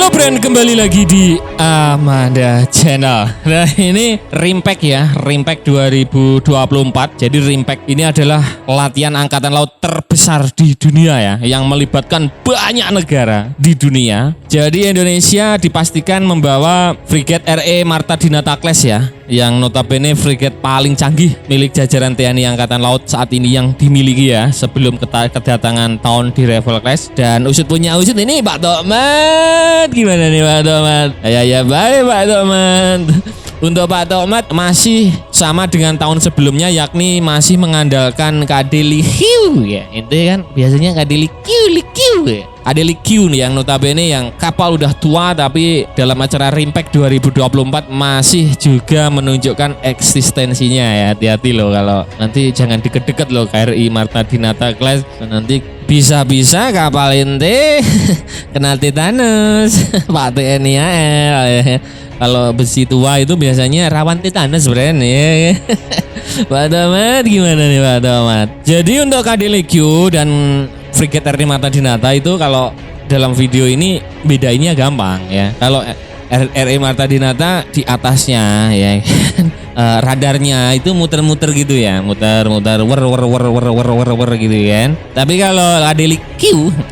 Halo friend, kembali lagi di Amanda Channel. Nah ini Rimpact ya, Rimpact 2024. Jadi Rimpact ini adalah latihan angkatan laut terbesar di dunia ya, yang melibatkan banyak negara di dunia. Jadi Indonesia dipastikan membawa frigate RE Marta Dinata Class ya, yang notabene frigate paling canggih milik jajaran TNI Angkatan Laut saat ini yang dimiliki ya, sebelum kedatangan tahun di Revel Class. Dan usut punya usut ini Pak Tokmat, gimana nih Pak Tokmat? Ya baik Pak Tokmat. Untuk Pak Tokmat masih sama dengan tahun sebelumnya, yakni masih mengandalkan KD Likiu ya. Itu kan biasanya KD Likiu ya. KD Likiu nih yang notabene yang kapal udah tua, tapi dalam acara Rimpact 2024 masih juga menunjukkan eksistensinya ya. Hati-hati loh kalau nanti jangan deket-deket loh KRI Marta Dinata Class, nanti bisa-bisa kapal ente kena tetanus Pak TNI AL ya. Kalau besi tua itu biasanya rawan tetanus brand ya. Pak Tokmat gimana nih Pak Tokmat? Jadi untuk KD Likiu dan frigate RE Marta Dinata itu kalau dalam video ini bedainnya gampang ya. Kalau RE Marta Dinata di atasnya ya radarnya itu muter-muter gitu ya, muter-muter wer gitu kan. Tapi kalau KD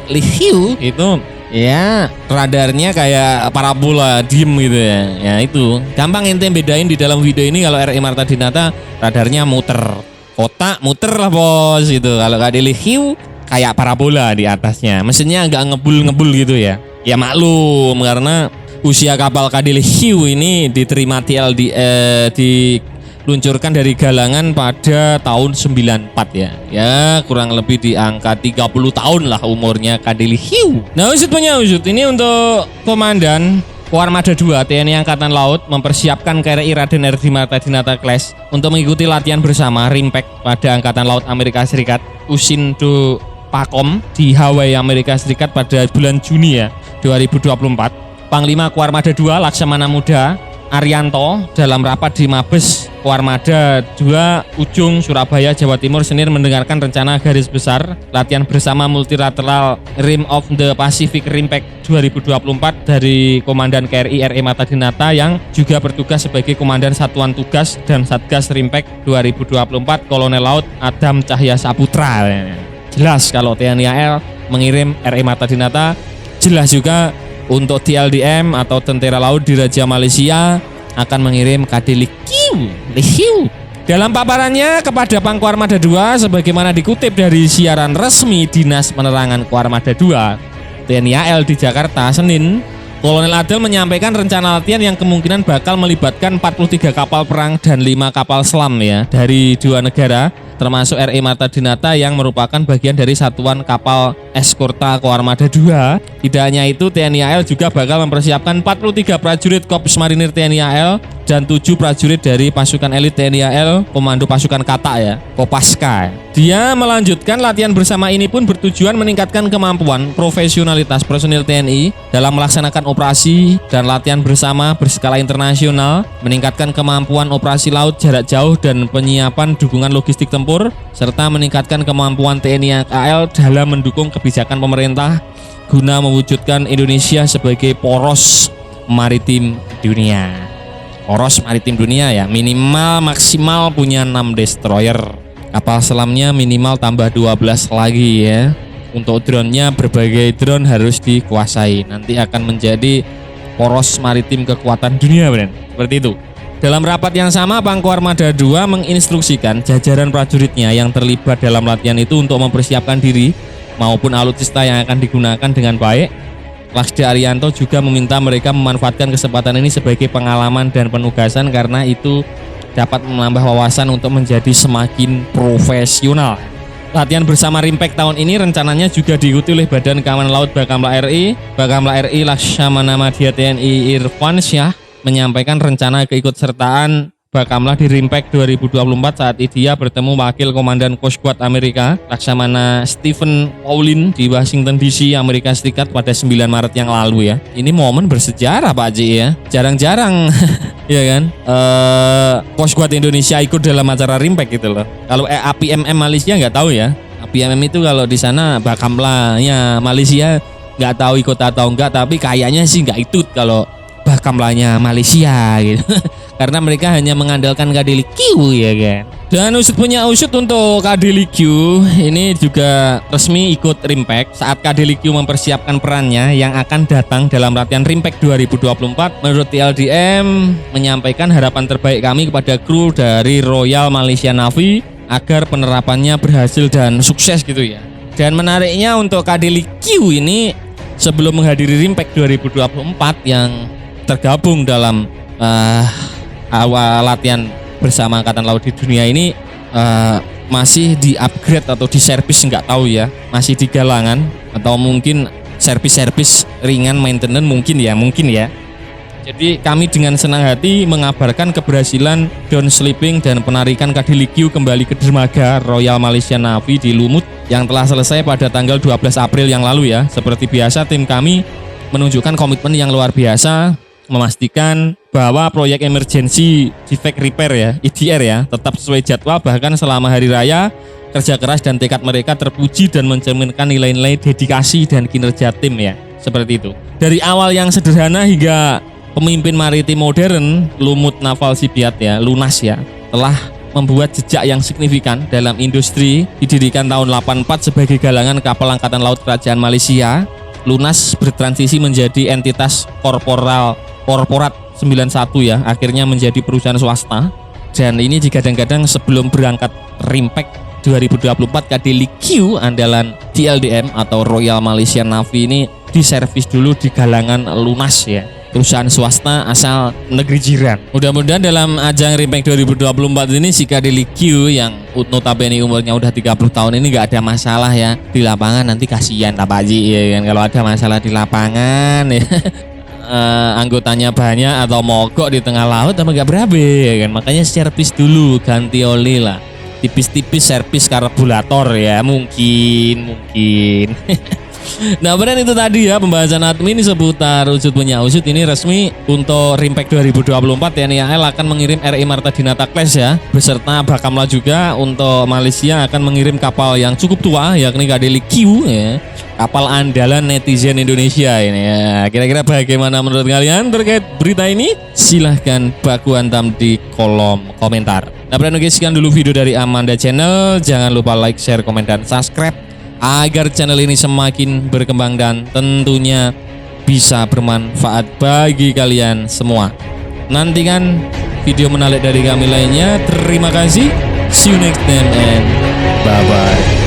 Likiu itu ya radarnya kayak parabola diem gitu ya. Ya itu gampang ente bedain di dalam video ini. Kalau RE Marta Dinata radarnya muter, kotak muter lah bos gitu. Kalau KD Likiu kayak parabola di atasnya, mesinnya agak ngebul gitu ya. Ya maklum karena usia kapal KD Likiu ini diterima diluncurkan dari galangan pada tahun 94 ya. Ya kurang lebih di angka 30 tahun lah umurnya KD Likiu. Nah usut ini untuk Komandan Koarmada 2 TNI Angkatan Laut mempersiapkan KRI Raden RD Marta Dinata Class untuk mengikuti latihan bersama Rimpact pada Angkatan Laut Amerika Serikat Usindo Pakom di Hawaii, Amerika Serikat pada bulan Juni ya 2024. Panglima Koarmada 2 Laksamana Muda Arianto dalam rapat di Mabes Koarmada 2 Ujung, Surabaya, Jawa Timur, Senin mendengarkan rencana garis besar latihan bersama multilateral Rim of the Pacific Rimpact 2024 dari Komandan KRI RE Marta Dinata yang juga bertugas sebagai Komandan Satuan Tugas dan Satgas Rimpact 2024 Kolonel Laut Adam Cahya Saputra. Jelas kalau TNI AL mengirim RE Marta Dinata, jelas juga untuk TLDM atau Tentara Laut Diraja Malaysia akan mengirim KD Likiu. Dalam paparannya kepada Pang Koarmada 2 sebagaimana dikutip dari siaran resmi Dinas Penerangan Koarmada 2 TNI AL di Jakarta Senin, Kolonel Adel menyampaikan rencana latihan yang kemungkinan bakal melibatkan 43 kapal perang dan 5 kapal selam ya dari 2 negara, termasuk RE Marta Dinata yang merupakan bagian dari satuan kapal eskorta Koarmada 2. Tidak hanya itu, TNI AL juga bakal mempersiapkan 43 prajurit Korps Marinir TNI AL dan 7 prajurit dari pasukan elit TNI AL Komando Pasukan Kata ya, Kopaska. Dia melanjutkan latihan bersama ini pun bertujuan meningkatkan kemampuan profesionalitas personil TNI dalam melaksanakan operasi dan latihan bersama berskala internasional, meningkatkan kemampuan operasi laut jarak jauh dan penyiapan dukungan logistik tempur, serta meningkatkan kemampuan TNI AL dalam mendukung kebijakan pemerintah guna mewujudkan Indonesia sebagai poros maritim dunia. Poros maritim dunia ya, minimal maksimal punya 6 destroyer. Kapal selamnya minimal tambah 12 lagi ya. Untuk drone-nya berbagai drone harus dikuasai. Nanti akan menjadi poros maritim kekuatan dunia, Bren. Seperti itu. Dalam rapat yang sama, Pang Koarmada 2 menginstruksikan jajaran prajuritnya yang terlibat dalam latihan itu untuk mempersiapkan diri maupun alutsista yang akan digunakan dengan baik. Laksda Arianto juga meminta mereka memanfaatkan kesempatan ini sebagai pengalaman dan penugasan karena itu dapat menambah wawasan untuk menjadi semakin profesional. Latihan bersama Rimpact tahun ini rencananya juga diikuti oleh Badan Keamanan Laut Bakamla RI. Bakamla RI Laksamana Madya TNI Irfan Syah menyampaikan rencana keikutsertaan Bakamla di Rimpact 2024 saat dia bertemu Wakil Komandan Coast Guard Amerika Laksamana Stephen Paulin di Washington DC, Amerika Serikat pada 9 Maret yang lalu ya. Ini momen bersejarah Pak Ji ya. Jarang-jarang ya kan Coast Guard Indonesia ikut dalam acara Rimpact gitu loh. Kalau APMM Malaysia nggak tahu ya. APMM itu kalau di sana Bakamla-nya Malaysia nggak tahu ikut atau enggak, tapi kayaknya sih nggak ikut kalau Bakamlanya Malaysia gitu. Karena mereka hanya mengandalkan Kadelikiu ya kan. Dan usut punya usut untuk Kadelikiu ini juga resmi ikut Rimpact saat Kadelikiu mempersiapkan perannya yang akan datang dalam latihan Rimpact 2024. Menurut TLDM menyampaikan harapan terbaik kami kepada kru dari Royal Malaysia Navy agar penerapannya berhasil dan sukses gitu ya. Dan menariknya untuk Kadelikiu ini sebelum menghadiri Rimpact 2024 yang tergabung dalam awal latihan bersama Angkatan Laut di dunia ini masih di upgrade atau di servis nggak tahu ya, masih di galangan atau mungkin servis ringan maintenance mungkin ya. Jadi kami dengan senang hati mengabarkan keberhasilan downslipping dan penarikan Kadelikiu kembali ke dermaga Royal Malaysia Navy di Lumut yang telah selesai pada tanggal 12 April yang lalu ya. Seperti biasa tim kami menunjukkan komitmen yang luar biasa memastikan bahwa proyek emergency defect repair ya, EDR ya, tetap sesuai jadwal. Bahkan selama hari raya kerja keras dan tekad mereka terpuji dan mencerminkan nilai-nilai dedikasi dan kinerja tim ya. Seperti itu. Dari awal yang sederhana hingga pemimpin maritim modern, Lumut Naval Shipyard ya, Lunas ya, telah membuat jejak yang signifikan dalam industri. Didirikan tahun 84 sebagai galangan kapal Angkatan Laut Kerajaan Malaysia, Lunas bertransisi menjadi entitas korporat 91 ya, akhirnya menjadi perusahaan swasta. Dan ini digadang-gadang sebelum berangkat Rimpact 2024 Kadelikiu andalan TLDM atau Royal Malaysia Navy ini diservis dulu di galangan Lunas ya, perusahaan swasta asal negeri jiran. Mudah-mudahan dalam ajang Rimpact 2024 ini si Kadelikiu yang notabene umurnya udah 30 tahun ini nggak ada masalah ya di lapangan. Nanti kasihan lah Pak Haji ya kan, kalau ada masalah di lapangan ya. Anggotanya banyak atau mogok di tengah laut apa nggak berabe ya kan. Makanya servis dulu, ganti oli lah, tipis-tipis servis karburator ya, mungkin Nah benar itu tadi ya pembahasan admin seputar usut punya usut. Ini resmi untuk Rimpact 2024 TNI AL akan mengirim RI Marta Dinata Class ya, beserta Bakamla juga. Untuk Malaysia akan mengirim kapal yang cukup tua yakni Kadelikiu ya, kapal andalan netizen Indonesia ini ya. Kira-kira bagaimana menurut kalian terkait berita ini? Silahkan baku hantam di kolom komentar. Nah berarti sekian dulu video dari Amanda Channel. Jangan lupa like, share, komen, dan subscribe agar channel ini semakin berkembang dan tentunya bisa bermanfaat bagi kalian semua. Nantikan video menarik dari kami lainnya. Terima kasih. See you next time and bye-bye.